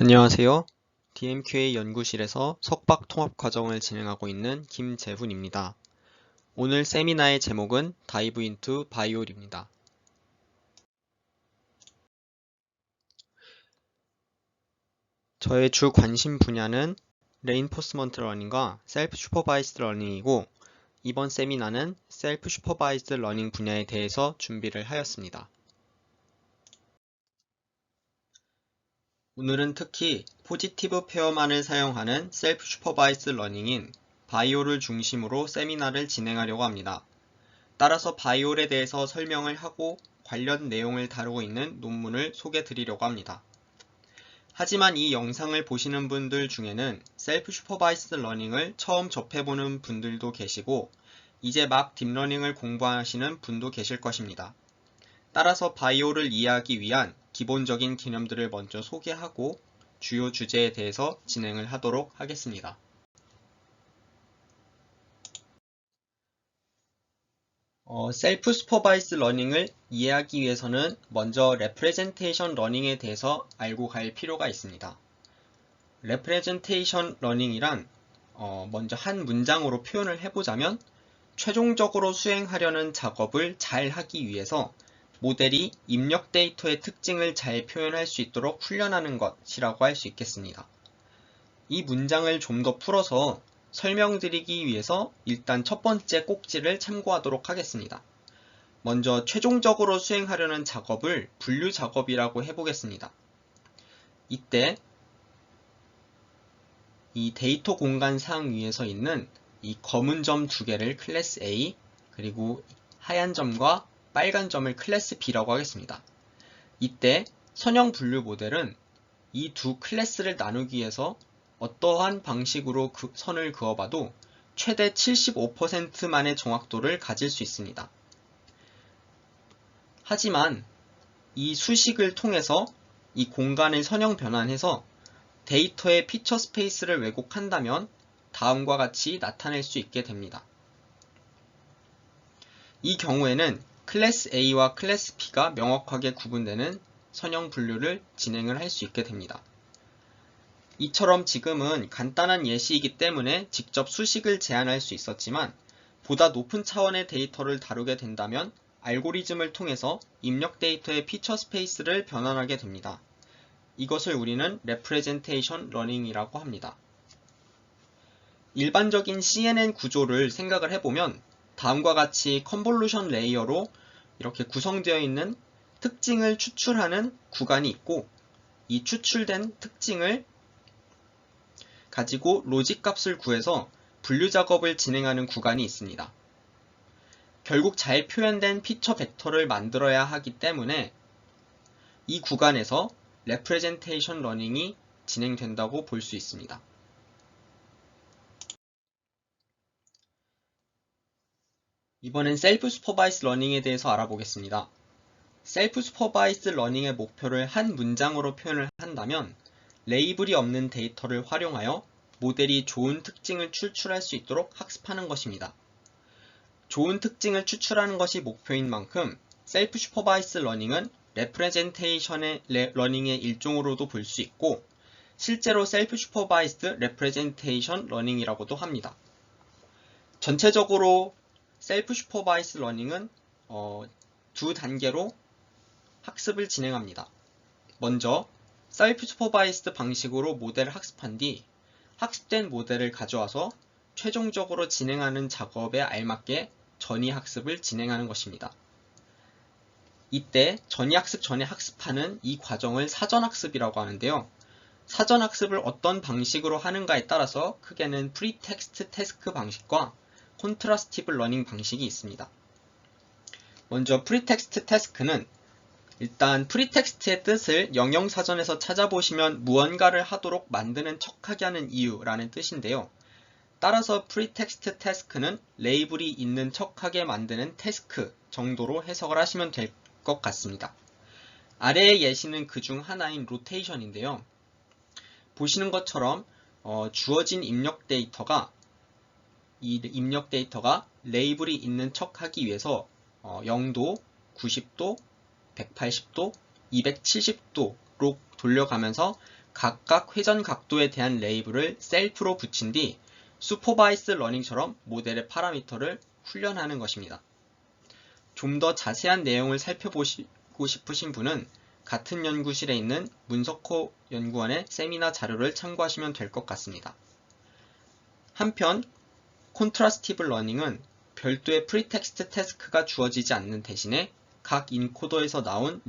안녕하세요. DMQA 연구실에서 석박 통합 과정을 진행하고 있는 김재훈입니다. 오늘 세미나의 제목은 Dive into Biol입니다. 저의 주 관심 분야는 Reinforcement Learning과 Self-Supervised Learning이고 이번 세미나는 Self-Supervised Learning 분야에 대해서 준비를 하였습니다. 오늘은 특히 포지티브 페어만을 사용하는 셀프 슈퍼바이스 러닝인 바이올을 중심으로 세미나를 진행하려고 합니다. 따라서 바이올에 대해서 설명을 하고 관련 내용을 다루고 있는 논문을 소개해 드리려고 합니다. 하지만 이 영상을 보시는 분들 중에는 셀프 슈퍼바이스 러닝을 처음 접해보는 분들도 계시고 이제 막 딥러닝을 공부하시는 분도 계실 것입니다. 따라서 바이올을 이해하기 위한 기본적인 개념들을 먼저 소개하고 주요 주제에 대해서 진행을 하도록 하겠습니다. 셀프 슈퍼바이스 러닝을 이해하기 위해서는 먼저 레프레젠테이션 러닝에 대해서 알고 갈 필요가 있습니다. 레프레젠테이션 러닝이란 먼저 한 문장으로 표현을 해보자면 최종적으로 수행하려는 작업을 잘 하기 위해서 모델이 입력 데이터의 특징을 잘 표현할 수 있도록 훈련하는 것이라고 할 수 있겠습니다. 이 문장을 좀 더 풀어서 설명드리기 위해서 일단 첫 번째 꼭지를 참고하도록 하겠습니다. 먼저 최종적으로 수행하려는 작업을 분류 작업이라고 해보겠습니다. 이때 이 데이터 공간 상위에서 있는 이 검은 점 두 개를 클래스 A 그리고 하얀 점과 빨간 점을 클래스 B라고 하겠습니다. 이때 선형 분류 모델은 이 두 클래스를 나누기 위해서 어떠한 방식으로 선을 그어봐도 최대 75%만의 정확도를 가질 수 있습니다. 하지만 이 수식을 통해서 이 공간을 선형 변환해서 데이터의 피처 스페이스를 왜곡한다면 다음과 같이 나타낼 수 있게 됩니다. 이 경우에는 클래스 A와 클래스 B가 명확하게 구분되는 선형 분류를 진행을 할 수 있게 됩니다. 이처럼 지금은 간단한 예시이기 때문에 직접 수식을 제한할 수 있었지만 보다 높은 차원의 데이터를 다루게 된다면 알고리즘을 통해서 입력 데이터의 피처 스페이스를 변환하게 됩니다. 이것을 우리는 레프레젠테이션 러닝이라고 합니다. 일반적인 CNN 구조를 생각을 해보면 다음과 같이 컨볼루션 레이어로 이렇게 구성되어 있는 특징을 추출하는 구간이 있고 이 추출된 특징을 가지고 로직 값을 구해서 분류 작업을 진행하는 구간이 있습니다. 결국 잘 표현된 피처 벡터를 만들어야 하기 때문에 이 구간에서 레프레젠테이션 러닝이 진행된다고 볼 수 있습니다. 이번엔 셀프 슈퍼바이스 러닝에 대해서 알아보겠습니다. 셀프 슈퍼바이스 러닝의 목표를 한 문장으로 표현을 한다면 레이블이 없는 데이터를 활용하여 모델이 좋은 특징을 추출할 수 있도록 학습하는 것입니다. 좋은 특징을 추출하는 것이 목표인 만큼 셀프 슈퍼바이스 러닝은 레프레젠테이션의 러닝의 일종으로도 볼 수 있고 실제로 셀프 슈퍼바이스드 레프레젠테이션 러닝이라고도 합니다. 전체적으로 셀프 슈퍼바이스 러닝은 두 단계로 학습을 진행합니다. 먼저 셀프 슈퍼바이스드 방식으로 모델을 학습한 뒤 학습된 모델을 가져와서 최종적으로 진행하는 작업에 알맞게 전이학습을 진행하는 것입니다. 이때 전이학습 전에 학습하는 이 과정을 사전학습이라고 하는데요. 사전학습을 어떤 방식으로 하는가에 따라서 크게는 프리텍스트 태스크 방식과 콘트라스티브 러닝 방식이 있습니다. 먼저 프리텍스트 태스크는 일단 프리텍스트의 뜻을 영영사전에서 찾아보시면 무언가를 하도록 만드는 척하게 하는 이유라는 뜻인데요. 따라서 프리텍스트 태스크는 레이블이 있는 척하게 만드는 태스크 정도로 해석을 하시면 될 것 같습니다. 아래의 예시는 그중 하나인 로테이션인데요. 보시는 것처럼 주어진 입력 데이터가 레이블이 있는 척하기 위해서 0도, 90도, 180도, 270도로 돌려가면서 각각 회전 각도에 대한 레이블을 셀프로 붙인 뒤 슈퍼바이스 러닝처럼 모델의 파라미터를 훈련하는 것입니다. 좀 더 자세한 내용을 살펴보시고 싶으신 분은 같은 연구실에 있는 문석호 연구원의 세미나 자료를 참고하시면 될 것 같습니다. 한편 콘트라스티브 러닝은 별도의 프리텍스트 태스크가 주어지지 않는 대신에 각 인코더에서 나온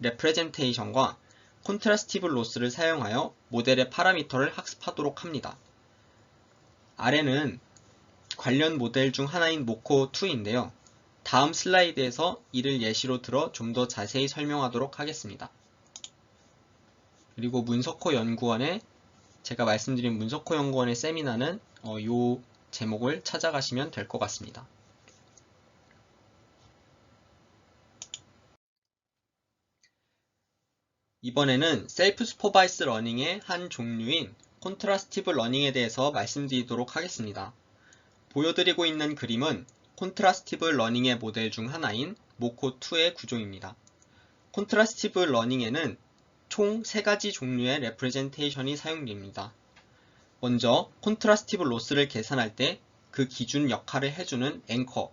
레프레젠테이션과 콘트라스티브 로스를 사용하여 모델의 파라미터를 학습하도록 합니다. 아래는 관련 모델 중 하나인 모코2인데요. 다음 슬라이드에서 이를 예시로 들어 좀 더 자세히 설명하도록 하겠습니다. 그리고 문석호 연구원의 제가 말씀드린 문석호 연구원의 세미나는 이 제목을 찾아가시면 될 것 같습니다. 이번에는 셀프 슈퍼바이스 러닝의 한 종류인 콘트라스티브 러닝에 대해서 말씀드리도록 하겠습니다. 보여드리고 있는 그림은 콘트라스티브 러닝의 모델 중 하나인 모코2의 구조입니다. 콘트라스티브 러닝에는 총 3가지 종류의 레프레젠테이션이 사용됩니다. 먼저 콘트라스티브 로스를 계산할 때 그 기준 역할을 해주는 앵커,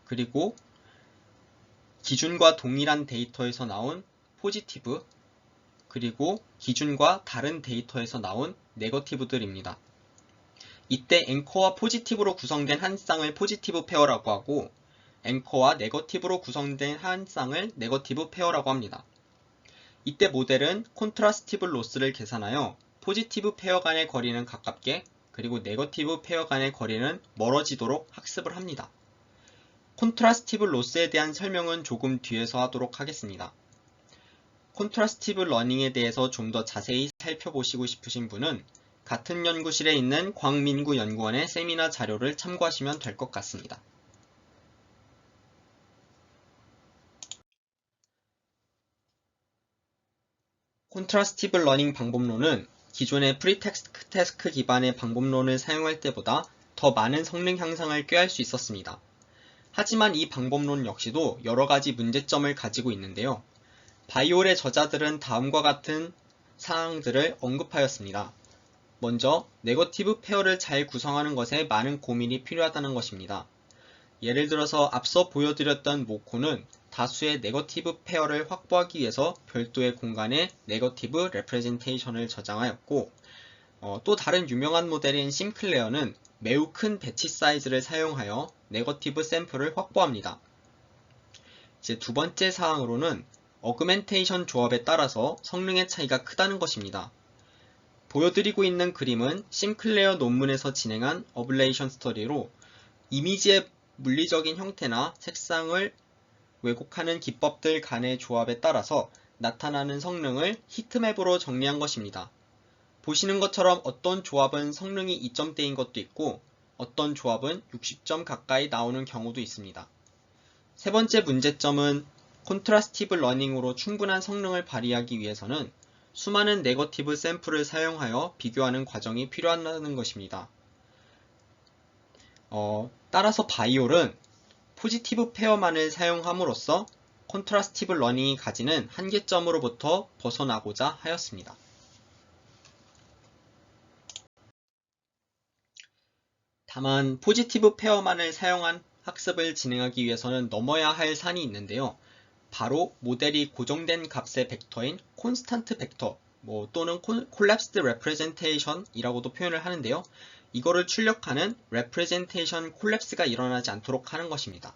그리고 기준과 동일한 데이터에서 나온 포지티브, 그리고 기준과 다른 데이터에서 나온 네거티브들입니다. 이때 앵커와 포지티브로 구성된 한 쌍을 포지티브 페어라고 하고 앵커와 네거티브로 구성된 한 쌍을 네거티브 페어라고 합니다. 이때 모델은 콘트라스티브 로스를 계산하여 포지티브 페어 간의 거리는 가깝게 그리고 네거티브 페어 간의 거리는 멀어지도록 학습을 합니다. 콘트라스티브 로스에 대한 설명은 조금 뒤에서 하도록 하겠습니다. 콘트라스티브 러닝에 대해서 좀 더 자세히 살펴보시고 싶으신 분은 같은 연구실에 있는 광민구 연구원의 세미나 자료를 참고하시면 될 것 같습니다. 콘트라스티브 러닝 방법론은 기존의 프리텍스트 기반의 방법론을 사용할 때보다 더 많은 성능 향상을 꾀할 수 있었습니다. 하지만 이 방법론 역시도 여러가지 문제점을 가지고 있는데요. 바이올의 저자들은 다음과 같은 사항들을 언급하였습니다. 먼저 네거티브 페어를 잘 구성하는 것에 많은 고민이 필요하다는 것입니다. 예를 들어서 앞서 보여드렸던 모코는 다수의 네거티브 페어를 확보하기 위해서 별도의 공간에 네거티브 레프레젠테이션을 저장하였고 또 다른 유명한 모델인 심클레어는 매우 큰 배치 사이즈를 사용하여 네거티브 샘플을 확보합니다. 이제 두 번째 사항으로는 어그멘테이션 조합에 따라서 성능의 차이가 크다는 것입니다. 보여드리고 있는 그림은 심클레어 논문에서 진행한 어블레이션 스터디로 이미지의 물리적인 형태나 색상을 왜곡하는 기법들 간의 조합에 따라서 나타나는 성능을 히트맵으로 정리한 것입니다. 보시는 것처럼 어떤 조합은 성능이 2점대인 것도 있고 어떤 조합은 60점 가까이 나오는 경우도 있습니다. 세 번째 문제점은 콘트라스티브 러닝으로 충분한 성능을 발휘하기 위해서는 수많은 네거티브 샘플을 사용하여 비교하는 과정이 필요하다는 것입니다. 따라서 바이올은 포지티브 페어만을 사용함으로써 콘트라스티브 러닝이 가지는 한계점으로부터 벗어나고자 하였습니다. 다만 포지티브 페어만을 사용한 학습을 진행하기 위해서는 넘어야 할 산이 있는데요. 바로 모델이 고정된 값의 벡터인 콘스탄트 벡터 또는 콜랩스드 레프레젠테이션 이라고도 표현을 하는데요. 이거를 출력하는 레프레젠테이션 콜랩스가 일어나지 않도록 하는 것입니다.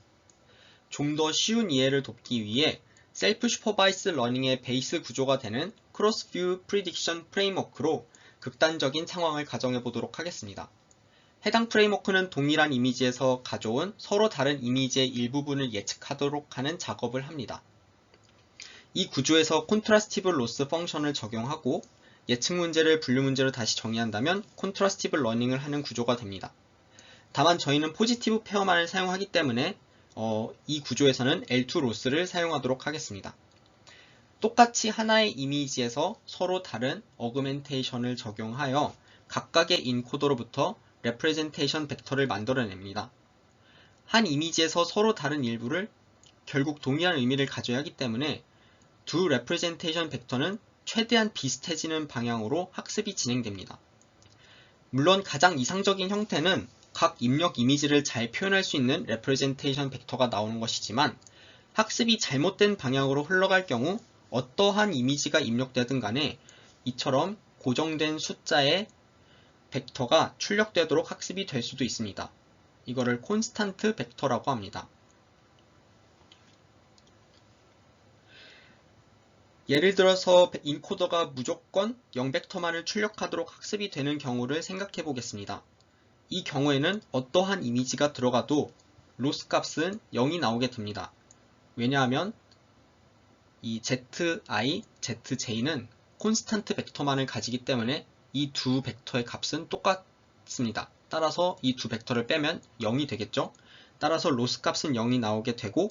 좀 더 쉬운 이해를 돕기 위해 셀프 슈퍼바이스 러닝의 베이스 구조가 되는 크로스 뷰 프리딕션 프레임워크로 극단적인 상황을 가정해 보도록 하겠습니다. 해당 프레임워크는 동일한 이미지에서 가져온 서로 다른 이미지의 일부분을 예측하도록 하는 작업을 합니다. 이 구조에서 콘트라스티브 로스 펑션을 적용하고 예측 문제를 분류 문제로 다시 정의한다면 콘트라스티브 러닝을 하는 구조가 됩니다. 다만 저희는 포지티브 페어만을 사용하기 때문에 이 구조에서는 L2 로스를 사용하도록 하겠습니다. 똑같이 하나의 이미지에서 서로 다른 어그멘테이션을 적용하여 각각의 인코더로부터 레프레젠테이션 벡터를 만들어냅니다. 한 이미지에서 서로 다른 일부를 결국 동일한 의미를 가져야 하기 때문에 두 레프레젠테이션 벡터는 최대한 비슷해지는 방향으로 학습이 진행됩니다. 물론 가장 이상적인 형태는 각 입력 이미지를 잘 표현할 수 있는 레프레젠테이션 벡터가 나오는 것이지만 학습이 잘못된 방향으로 흘러갈 경우 어떠한 이미지가 입력되든 간에 이처럼 고정된 숫자의 벡터가 출력되도록 학습이 될 수도 있습니다. 이거를 콘스탄트 벡터라고 합니다. 예를 들어서 인코더가 무조건 0벡터만을 출력하도록 학습이 되는 경우를 생각해 보겠습니다. 이 경우에는 어떠한 이미지가 들어가도 로스 값은 0이 나오게 됩니다. 왜냐하면 이 zi, zj는 콘스탄트 벡터만을 가지기 때문에 이 두 벡터의 값은 똑같습니다. 따라서 이 두 벡터를 빼면 0이 되겠죠. 따라서 로스 값은 0이 나오게 되고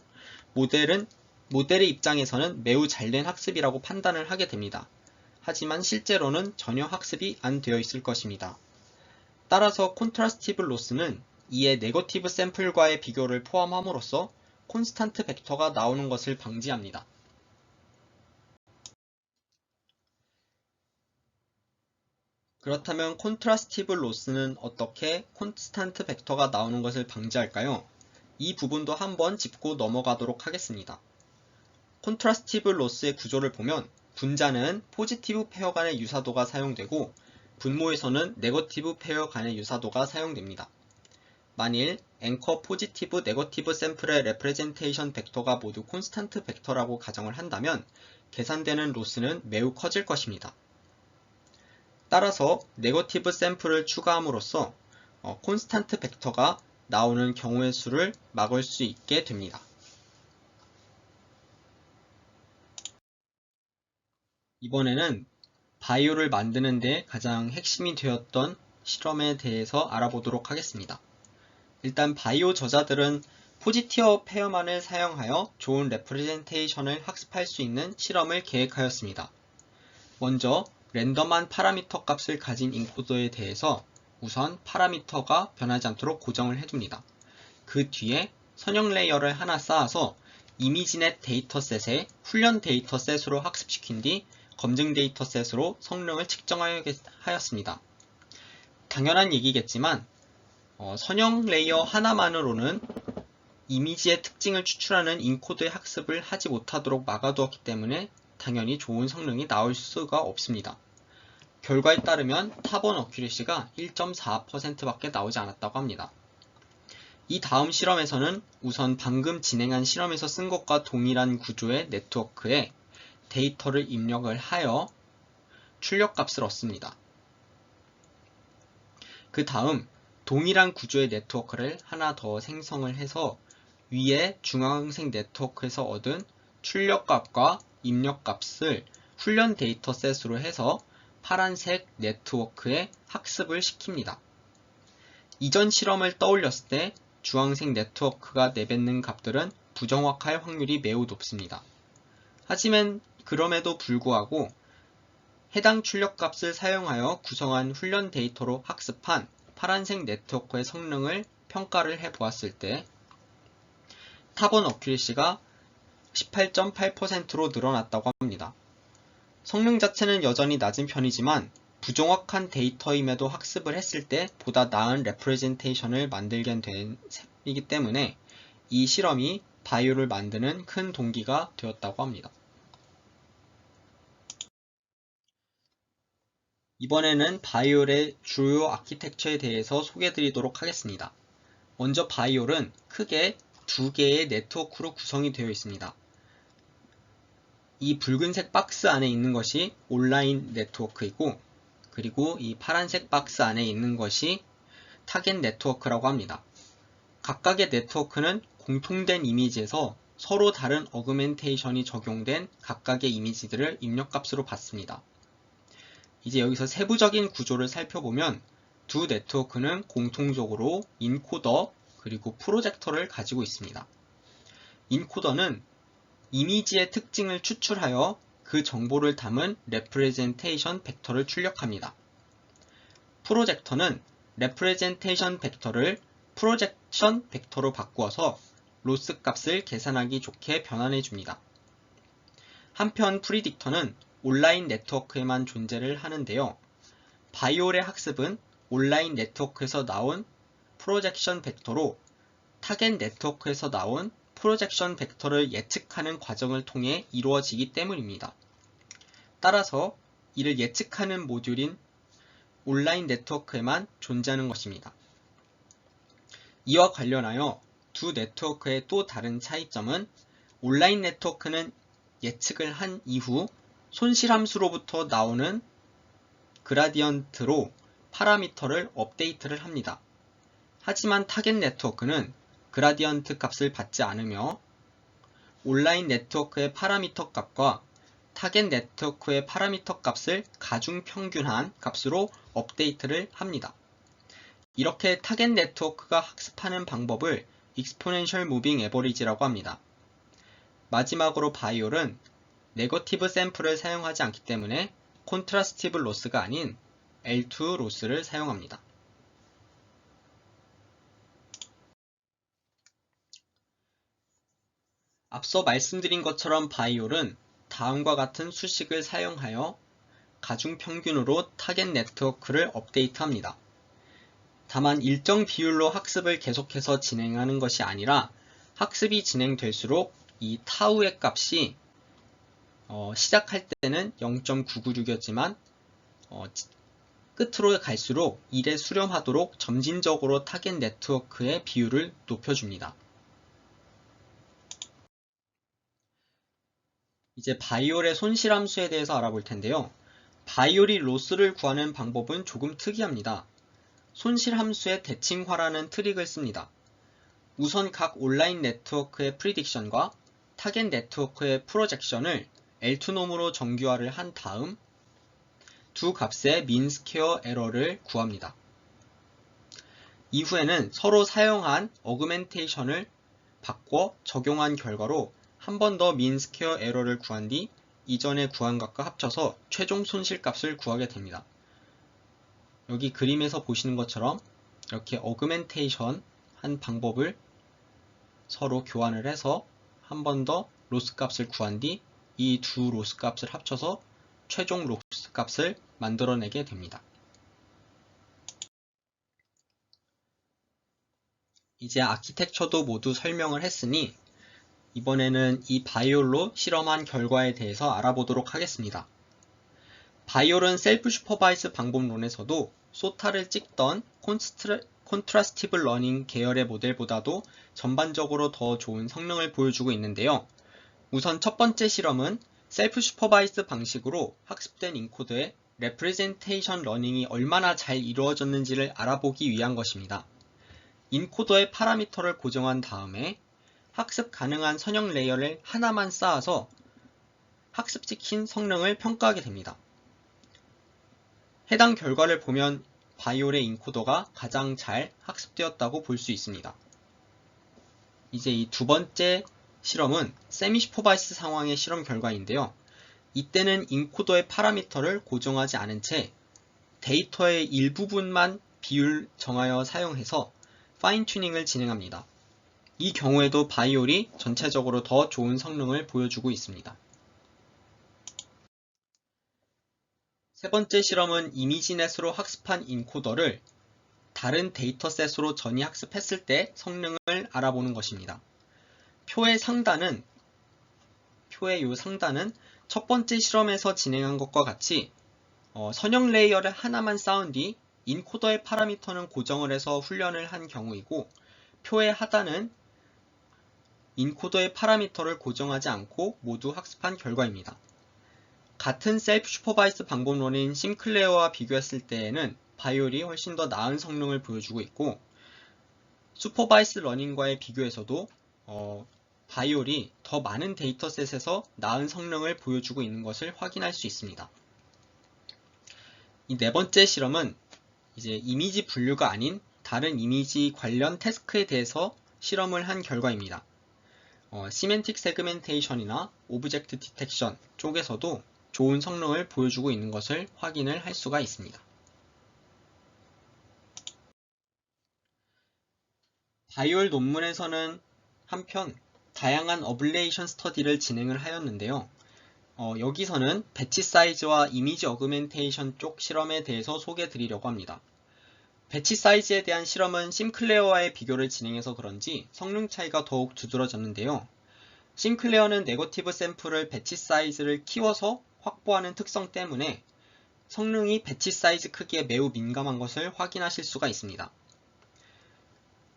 모델의 입장에서는 매우 잘된 학습이라고 판단을 하게 됩니다. 하지만 실제로는 전혀 학습이 안 되어 있을 것입니다. 따라서 콘트라스티브 로스는 이에 네거티브 샘플과의 비교를 포함함으로써 콘스탄트 벡터가 나오는 것을 방지합니다. 그렇다면 콘트라스티브 로스는 어떻게 콘스탄트 벡터가 나오는 것을 방지할까요? 이 부분도 한번 짚고 넘어가도록 하겠습니다. 콘트라스티브 로스의 구조를 보면 분자는 포지티브 페어 간의 유사도가 사용되고 분모에서는 네거티브 페어 간의 유사도가 사용됩니다. 만일 앵커 포지티브 네거티브 샘플의 레프레젠테이션 벡터가 모두 콘스탄트 벡터라고 가정을 한다면 계산되는 로스는 매우 커질 것입니다. 따라서 네거티브 샘플을 추가함으로써 콘스탄트 벡터가 나오는 경우의 수를 막을 수 있게 됩니다. 이번에는 바이오를 만드는 데 가장 핵심이 되었던 실험에 대해서 알아보도록 하겠습니다. 일단 바이오 저자들은 포지티어 페어만을 사용하여 좋은 레프레젠테이션을 학습할 수 있는 실험을 계획하였습니다. 먼저 랜덤한 파라미터 값을 가진 인코더에 대해서 우선 파라미터가 변하지 않도록 고정을 해줍니다. 그 뒤에 선형 레이어를 하나 쌓아서 이미지넷 데이터셋에 훈련 데이터셋으로 학습시킨 뒤 검증 데이터셋으로 성능을 측정하였습니다. 당연한 얘기겠지만 선형 레이어 하나만으로는 이미지의 특징을 추출하는 인코더의 학습을 하지 못하도록 막아두었기 때문에 당연히 좋은 성능이 나올 수가 없습니다. 결과에 따르면 탑1 어큐리시가 1.4%밖에 나오지 않았다고 합니다. 이 다음 실험에서는 우선 방금 진행한 실험에서 쓴 것과 동일한 구조의 네트워크에 데이터를 입력을 하여 출력값을 얻습니다. 그 다음 동일한 구조의 네트워크를 하나 더 생성을 해서 위에 중앙색 네트워크에서 얻은 출력값과 입력값을 훈련 데이터셋으로 해서 파란색 네트워크에 학습을 시킵니다. 이전 실험을 떠올렸을 때 주황색 네트워크가 내뱉는 값들은 부정확할 확률이 매우 높습니다. 하지만 그럼에도 불구하고 해당 출력값을 사용하여 구성한 훈련 데이터로 학습한 파란색 네트워크의 성능을 평가를 해보았을 때 탑1 어큐리시가 18.8%로 늘어났다고 합니다. 성능 자체는 여전히 낮은 편이지만 부정확한 데이터임에도 학습을 했을 때 보다 나은 레프레젠테이션을 만들게 된 셈이기 때문에 이 실험이 바이오를 만드는 큰 동기가 되었다고 합니다. 이번에는 바이올의 주요 아키텍처에 대해서 소개해드리도록 하겠습니다. 먼저 바이올은 크게 두 개의 네트워크로 구성이 되어 있습니다. 이 붉은색 박스 안에 있는 것이 온라인 네트워크이고 그리고 이 파란색 박스 안에 있는 것이 타겟 네트워크라고 합니다. 각각의 네트워크는 공통된 이미지에서 서로 다른 어그멘테이션이 적용된 각각의 이미지들을 입력값으로 받습니다. 이제 여기서 세부적인 구조를 살펴보면 두 네트워크는 공통적으로 인코더 그리고 프로젝터를 가지고 있습니다. 인코더는 이미지의 특징을 추출하여 그 정보를 담은 레프레젠테이션 벡터를 출력합니다. 프로젝터는 레프레젠테이션 벡터를 프로젝션 벡터로 바꾸어서 로스 값을 계산하기 좋게 변환해 줍니다. 한편 프리딕터는 온라인 네트워크에만 존재를 하는데요. 바이올의 학습은 온라인 네트워크에서 나온 프로젝션 벡터로 타겟 네트워크에서 나온 프로젝션 벡터를 예측하는 과정을 통해 이루어지기 때문입니다. 따라서 이를 예측하는 모듈인 온라인 네트워크에만 존재하는 것입니다. 이와 관련하여 두 네트워크의 또 다른 차이점은 온라인 네트워크는 예측을 한 이후 손실함수로부터 나오는 그라디언트로 파라미터를 업데이트를 합니다. 하지만 타겟 네트워크는 그라디언트 값을 받지 않으며 온라인 네트워크의 파라미터 값과 타겟 네트워크의 파라미터 값을 가중평균한 값으로 업데이트를 합니다. 이렇게 타겟 네트워크가 학습하는 방법을 익스포넨셜 무빙 에버리지라고 합니다. 마지막으로 바이올은 네거티브 샘플을 사용하지 않기 때문에 콘트라스티브 로스가 아닌 L2 로스를 사용합니다. 앞서 말씀드린 것처럼 바이올은 다음과 같은 수식을 사용하여 가중평균으로 타겟 네트워크를 업데이트합니다. 다만 일정 비율로 학습을 계속해서 진행하는 것이 아니라 학습이 진행될수록 이 타우의 값이 시작할 때는 0.996이었지만 끝으로 갈수록 1에 수렴하도록 점진적으로 타겟 네트워크의 비율을 높여줍니다. 이제 바이올의 손실함수에 대해서 알아볼 텐데요. 바이올이 로스를 구하는 방법은 조금 특이합니다. 손실함수의 대칭화라는 트릭을 씁니다. 우선 각 온라인 네트워크의 프리딕션과 타겟 네트워크의 프로젝션을 L2놈으로 정규화를 한 다음 두 값의 민 스퀘어 에러를 구합니다. 이후에는 서로 사용한 어그멘테이션을 바꿔 적용한 결과로 한 번 더 민 스퀘어 에러를 구한 뒤 이전에 구한 값과 합쳐서 최종 손실값을 구하게 됩니다. 여기 그림에서 보시는 것처럼 이렇게 어그멘테이션 한 방법을 서로 교환을 해서 한 번 더 로스 값을 구한 뒤 이 두 로스 값을 합쳐서 최종 로스 값을 만들어내게 됩니다. 이제 아키텍처도 모두 설명을 했으니 이번에는 이 바이올로 실험한 결과에 대해서 알아보도록 하겠습니다. 바이올은 셀프 슈퍼바이스 방법론에서도 소타를 찍던 콘트라스티브 러닝 계열의 모델보다도 전반적으로 더 좋은 성능을 보여주고 있는데요. 우선 첫 번째 실험은 셀프 슈퍼바이스 방식으로 학습된 인코더의 레프레젠테이션 러닝이 얼마나 잘 이루어졌는지를 알아보기 위한 것입니다. 인코더의 파라미터를 고정한 다음에 학습 가능한 선형 레이어를 하나만 쌓아서 학습시킨 성능을 평가하게 됩니다. 해당 결과를 보면 바이올의 인코더가 가장 잘 학습되었다고 볼 수 있습니다. 이제 이 두 번째 실험은 세미 슈퍼바이스 상황의 실험 결과인데요. 이때는 인코더의 파라미터를 고정하지 않은 채 데이터의 일부분만 비율 정하여 사용해서 파인 튜닝을 진행합니다. 이 경우에도 바이올이 전체적으로 더 좋은 성능을 보여주고 있습니다. 세 번째 실험은 이미지넷으로 학습한 인코더를 다른 데이터셋으로 전이 학습했을 때 성능을 알아보는 것입니다. 표의 상단은 첫 번째 실험에서 진행한 것과 같이 선형 레이어를 하나만 쌓은 뒤 인코더의 파라미터는 고정을 해서 훈련을 한 경우이고, 표의 하단은 인코더의 파라미터를 고정하지 않고 모두 학습한 결과입니다. 같은 셀프 슈퍼바이스 방법론인 심클레어와 비교했을 때에는 바이올이 훨씬 더 나은 성능을 보여주고 있고, 슈퍼바이스 러닝과의 비교에서도 바이올이 더 많은 데이터셋에서 나은 성능을 보여주고 있는 것을 확인할 수 있습니다. 이 네 번째 실험은 이제 이미지 분류가 아닌 다른 이미지 관련 태스크에 대해서 실험을 한 결과입니다. 시멘틱 세그멘테이션이나 오브젝트 디텍션 쪽에서도 좋은 성능을 보여주고 있는 것을 확인을 할 수가 있습니다. 바이올 논문에서는 한편 다양한 어블레이션 스터디를 진행을 하였는데요. 여기서는 배치 사이즈와 이미지 어그멘테이션 쪽 실험에 대해서 소개해 드리려고 합니다. 배치 사이즈에 대한 실험은 심클레어와의 비교를 진행해서 그런지 성능 차이가 더욱 두드러졌는데요. 심클레어는 네거티브 샘플을 배치 사이즈를 키워서 확보하는 특성 때문에 성능이 배치 사이즈 크기에 매우 민감한 것을 확인하실 수가 있습니다.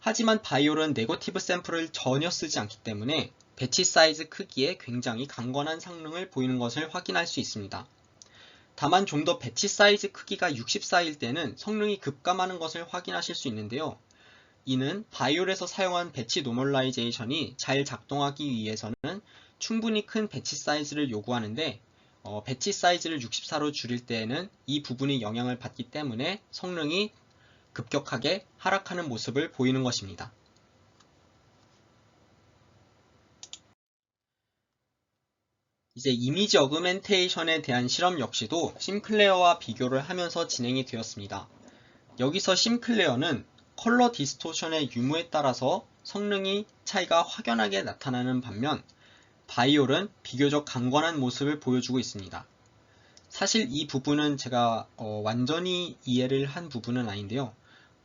하지만 바이올은 네거티브 샘플을 전혀 쓰지 않기 때문에 배치 사이즈 크기에 굉장히 강건한 성능을 보이는 것을 확인할 수 있습니다. 다만 좀 더 배치 사이즈 크기가 64일 때는 성능이 급감하는 것을 확인하실 수 있는데요. 이는 바이올에서 사용한 배치 노멀라이제이션이 잘 작동하기 위해서는 충분히 큰 배치 사이즈를 요구하는데 배치 사이즈를 64로 줄일 때에는 이 부분이 영향을 받기 때문에 성능이 급격하게 하락하는 모습을 보이는 것입니다. 이제 이미지 어그멘테이션에 대한 실험 역시도 심클레어와 비교를 하면서 진행이 되었습니다. 여기서 심클레어는 컬러 디스토션의 유무에 따라서 성능이 차이가 확연하게 나타나는 반면 바이올은 비교적 강건한 모습을 보여주고 있습니다. 사실 이 부분은 제가 완전히 이해를 한 부분은 아닌데요.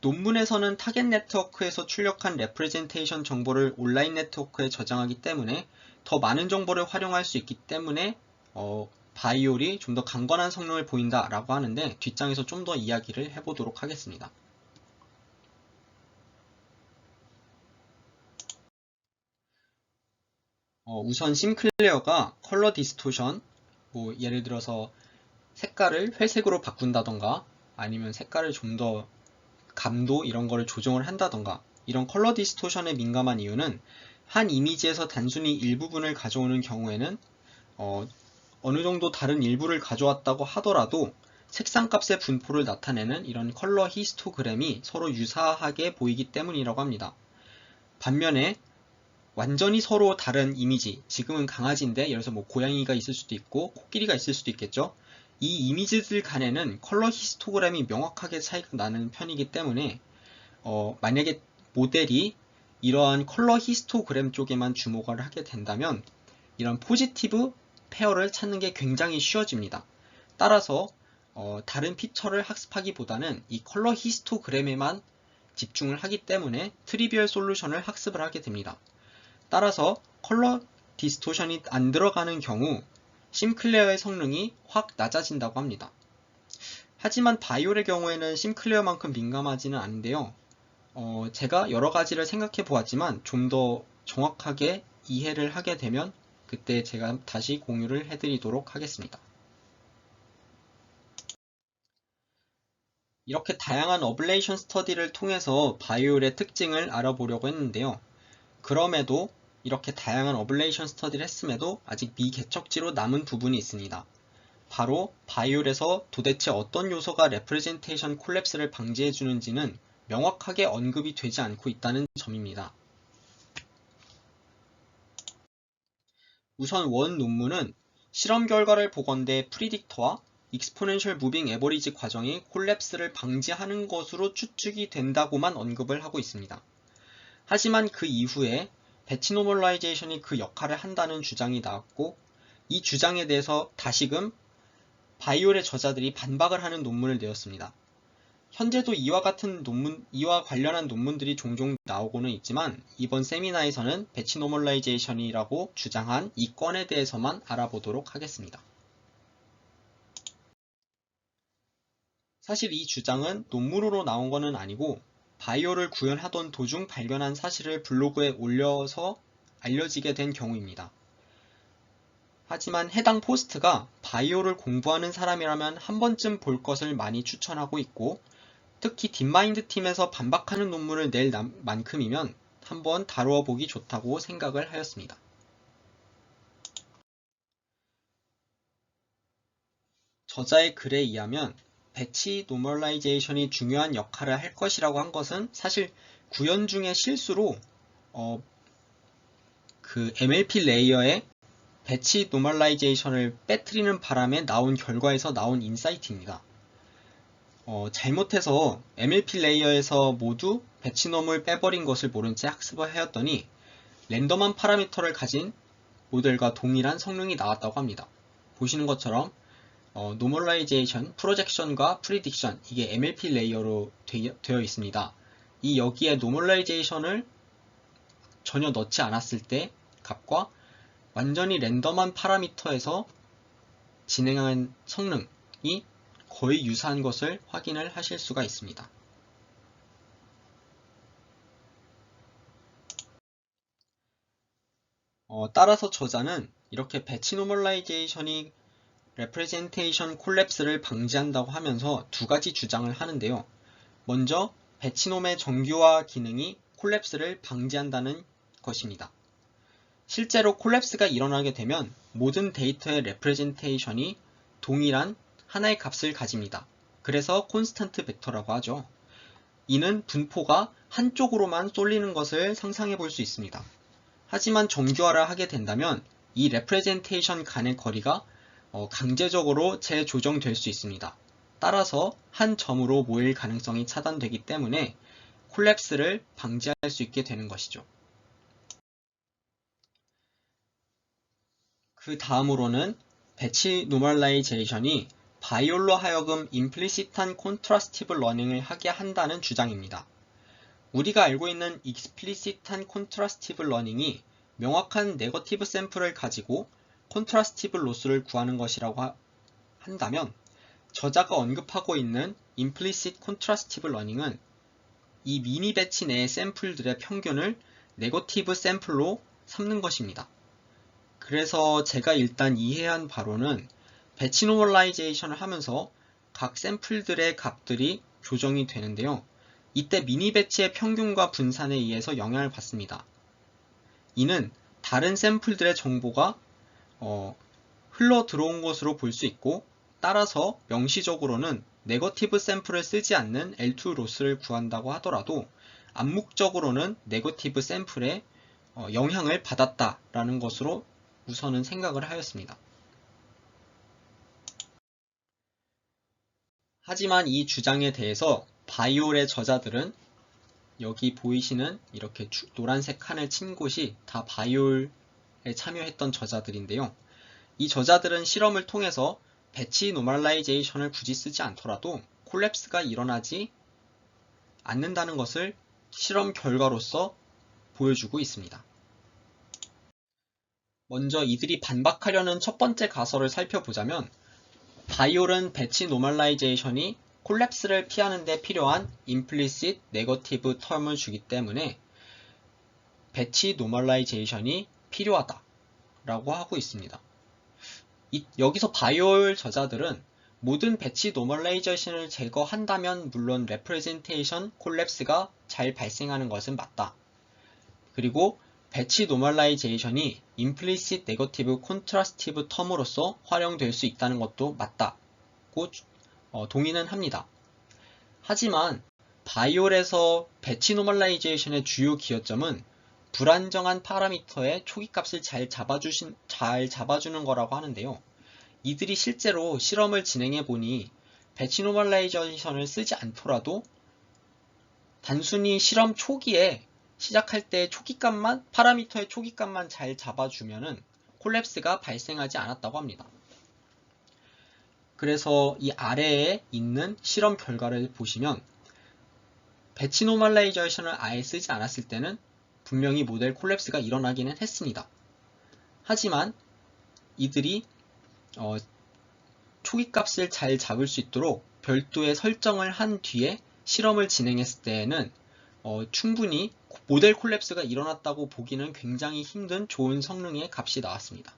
논문에서는 타겟 네트워크에서 출력한 레프레젠테이션 정보를 온라인 네트워크에 저장하기 때문에 더 많은 정보를 활용할 수 있기 때문에 바이올이 좀 더 강건한 성능을 보인다라고 하는데 뒷장에서 좀 더 이야기를 해보도록 하겠습니다. 우선 심클레어가 컬러 디스토션, 예를 들어서 색깔을 회색으로 바꾼다던가 아니면 색깔을 좀 더 감도 이런 거를 조정을 한다던가 이런 컬러 디스토션에 민감한 이유는 한 이미지에서 단순히 일부분을 가져오는 경우에는 어느 정도 다른 일부를 가져왔다고 하더라도 색상값의 분포를 나타내는 이런 컬러 히스토그램이 서로 유사하게 보이기 때문이라고 합니다. 반면에 완전히 서로 다른 이미지, 지금은 강아지인데 예를 들어서 고양이가 있을 수도 있고 코끼리가 있을 수도 있겠죠. 이 이미지들 간에는 컬러 히스토그램이 명확하게 차이가 나는 편이기 때문에 만약에 모델이 이러한 컬러 히스토그램 쪽에만 주목을 하게 된다면 이런 포지티브 페어를 찾는 게 굉장히 쉬워집니다. 따라서 다른 피처를 학습하기보다는 이 컬러 히스토그램에만 집중을 하기 때문에 트리비얼 솔루션을 학습을 하게 됩니다. 따라서 컬러 디스토션이 안 들어가는 경우 심클레어의 성능이 확 낮아진다고 합니다. 하지만 바이올의 경우에는 심클레어만큼 민감하지는 않은데요. 제가 여러 가지를 생각해 보았지만 좀 더 정확하게 이해를 하게 되면 그때 제가 다시 공유를 해드리도록 하겠습니다. 이렇게 다양한 어블레이션 스터디를 통해서 바이올의 특징을 알아보려고 했는데요. 그럼에도 이렇게 다양한 어블레이션 스터디를 했음에도 아직 미개척지로 남은 부분이 있습니다. 바로 바이올에서 도대체 어떤 요소가 레프레젠테이션 콜랩스를 방지해주는지는 명확하게 언급이 되지 않고 있다는 점입니다. 우선 원 논문은 실험 결과를 보건대 프리딕터와 익스포넨셜 무빙 에버리지 과정이 콜랩스를 방지하는 것으로 추측이 된다고만 언급을 하고 있습니다. 하지만 그 이후에 배치 노멀라이제이션이 그 역할을 한다는 주장이 나왔고 이 주장에 대해서 다시금 바이올의 저자들이 반박을 하는 논문을 내었습니다. 현재도 이와 관련한 논문들이 종종 나오고는 있지만 이번 세미나에서는 배치 노멀라이제이션이라고 주장한 이 건에 대해서만 알아보도록 하겠습니다. 사실 이 주장은 논문으로 나온 것은 아니고 바이올을 구현하던 도중 발견한 사실을 블로그에 올려서 알려지게 된 경우입니다. 하지만 해당 포스트가 바이올을 공부하는 사람이라면 한 번쯤 볼 것을 많이 추천하고 있고 특히 딥마인드 팀에서 반박하는 논문을 낼 만큼이면 한번 다루어 보기 좋다고 생각을 하였습니다. 저자의 글에 의하면 배치 노멀라이제이션이 중요한 역할을 할 것이라고 한 것은 사실 구현 중의 실수로 그 MLP 레이어에 배치 노멀라이제이션을 빼뜨리는 바람에 나온 결과에서 나온 인사이트입니다. 잘못해서 MLP 레이어에서 모두 배치 놈을 빼버린 것을 모른 채 학습을 하였더니 랜덤한 파라미터를 가진 모델과 동일한 성능이 나왔다고 합니다. 보시는 것처럼 노멀라이제이션, 프로젝션과 프리딕션 이게 MLP 레이어로 되어 있습니다. 이 여기에 노멀라이제이션을 전혀 넣지 않았을 때 값과 완전히 랜덤한 파라미터에서 진행한 성능이 거의 유사한 것을 확인을 하실 수가 있습니다. 따라서 저자는 이렇게 배치 노멀라이제이션이 레프레젠테이션 콜랩스를 방지한다고 하면서 두 가지 주장을 하는데요. 먼저 배치놈의 정규화 기능이 콜랩스를 방지한다는 것입니다. 실제로 콜랩스가 일어나게 되면 모든 데이터의 레프레젠테이션이 동일한 하나의 값을 가집니다. 그래서 콘스턴트 벡터라고 하죠. 이는 분포가 한쪽으로만 쏠리는 것을 상상해 볼 수 있습니다. 하지만 정규화를 하게 된다면 이 레프레젠테이션 간의 거리가 강제적으로 재조정될 수 있습니다. 따라서 한 점으로 모일 가능성이 차단되기 때문에 콜랩스를 방지할 수 있게 되는 것이죠. 그 다음으로는 배치 노멀라이제이션이 바이올로 하여금 임플리시트한 콘트라스티브 러닝을 하게 한다는 주장입니다. 우리가 알고 있는 익스플리시트한 콘트라스티브 러닝이 명확한 네거티브 샘플을 가지고 콘트라스티브 로스를 구하는 것이라고 한다면 저자가 언급하고 있는 임플리시트 콘트라스티브 러닝은 이 미니 배치 내의 샘플들의 평균을 네거티브 샘플로 삼는 것입니다. 그래서 제가 일단 이해한 바로는 배치 노멀라이제이션을 하면서 각 샘플들의 값들이 조정이 되는데요. 이때 미니 배치의 평균과 분산에 의해서 영향을 받습니다. 이는 다른 샘플들의 정보가 흘러 들어온 것으로 볼 수 있고 따라서 명시적으로는 네거티브 샘플을 쓰지 않는 L2 로스를 구한다고 하더라도 암묵적으로는 네거티브 샘플에 영향을 받았다라는 것으로 우선은 생각을 하였습니다. 하지만 이 주장에 대해서 바이올의 저자들은 여기 보이시는 이렇게 노란색 칸을 친 곳이 다 바이올에 참여했던 저자들인데요. 이 저자들은 실험을 통해서 배치 노멀라이제이션을 굳이 쓰지 않더라도 콜랩스가 일어나지 않는다는 것을 실험 결과로서 보여주고 있습니다. 먼저 이들이 반박하려는 첫 번째 가설을 살펴보자면 바이올은 배치 노멀라이제이션이 콜랩스를 피하는 데 필요한 임플리시트 네거티브 텀을 주기 때문에 배치 노멀라이제이션이 필요하다 라고 하고 있습니다. 여기서 바이올 저자들은 모든 배치 노멀라이제이션을 제거한다면 물론 레프레젠테이션 콜랩스가 잘 발생하는 것은 맞다. 그리고 배치 노멀라이제이션이 임플리시트 네거티브 콘트라스티브 텀으로서 활용될 수 있다는 것도 맞다고 동의는 합니다. 하지만 바이올에서 배치 노멀라이제이션의 주요 기여점은 불안정한 파라미터의 초기값을 잘 잡아주는 거라고 하는데요. 이들이 실제로 실험을 진행해 보니 배치 노멀라이제이션을 쓰지 않더라도 단순히 실험 초기에 시작할 때 파라미터의 초기값만 잘 잡아주면은 콜랩스가 발생하지 않았다고 합니다. 그래서 이 아래에 있는 실험 결과를 보시면 배치 노멀라이제이션을 아예 쓰지 않았을 때는 분명히 모델 콜랩스가 일어나기는 했습니다. 하지만 이들이 초기값을 잘 잡을 수 있도록 별도의 설정을 한 뒤에 실험을 진행했을 때에는 충분히 모델 콜랩스가 일어났다고 보기는 굉장히 힘든 좋은 성능의 값이 나왔습니다.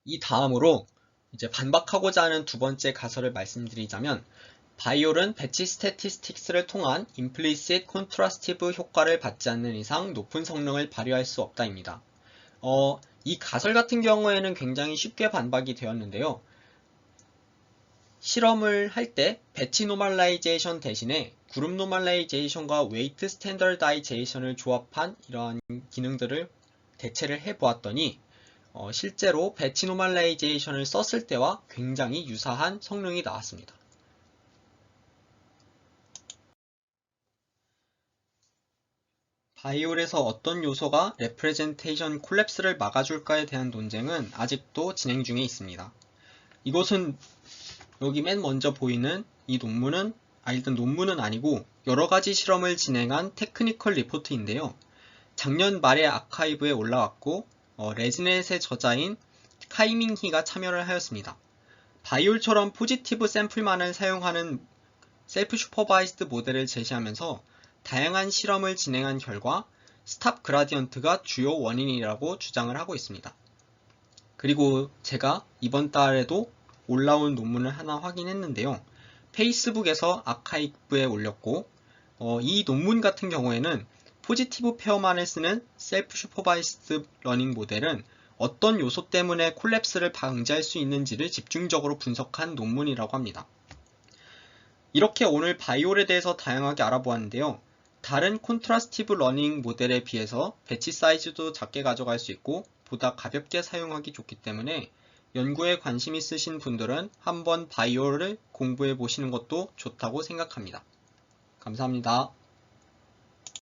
이 다음으로 이제 반박하고자 하는 두 번째 가설을 말씀드리자면 바이올은 배치 스태티스틱스를 통한 임플리시트 콘트라스티브 효과를 받지 않는 이상 높은 성능을 발휘할 수 없다입니다. 이 가설 같은 경우에는 굉장히 쉽게 반박이 되었는데요. 실험을 할 때 배치 노멀라이제이션 대신에 그룹 노멀라이제이션과 웨이트 스탠더다이제이션을 조합한 이러한 기능들을 대체를 해보았더니 실제로 배치 노멀라이제이션을 썼을 때와 굉장히 유사한 성능이 나왔습니다. 바이올에서 어떤 요소가 레프레젠테이션 콜랩스를 막아줄까에 대한 논쟁은 아직도 진행 중에 있습니다. 이것은 여기 맨 먼저 보이는 이 논문은 일단 논문은 아니고 여러가지 실험을 진행한 테크니컬 리포트인데요. 작년 말에 아카이브에 올라왔고 레지넷의 저자인 카이밍히가 참여를 하였습니다. 바이올처럼 포지티브 샘플만을 사용하는 셀프 슈퍼바이스드 모델을 제시하면서 다양한 실험을 진행한 결과 스탑 그라디언트가 주요 원인이라고 주장을 하고 있습니다. 그리고 제가 이번 달에도 올라온 논문을 하나 확인했는데요. 페이스북에서 아카이브에 올렸고 이 논문 같은 경우에는 포지티브 페어만을 쓰는 셀프 슈퍼바이스드 러닝 모델은 어떤 요소 때문에 콜랩스를 방지할 수 있는지를 집중적으로 분석한 논문이라고 합니다. 이렇게 오늘 바이올에 대해서 다양하게 알아보았는데요. 다른 콘트라스티브 러닝 모델에 비해서 배치 사이즈도 작게 가져갈 수 있고 보다 가볍게 사용하기 좋기 때문에 연구에 관심 있으신 분들은 한번 바이올을 공부해 보시는 것도 좋다고 생각합니다. 감사합니다.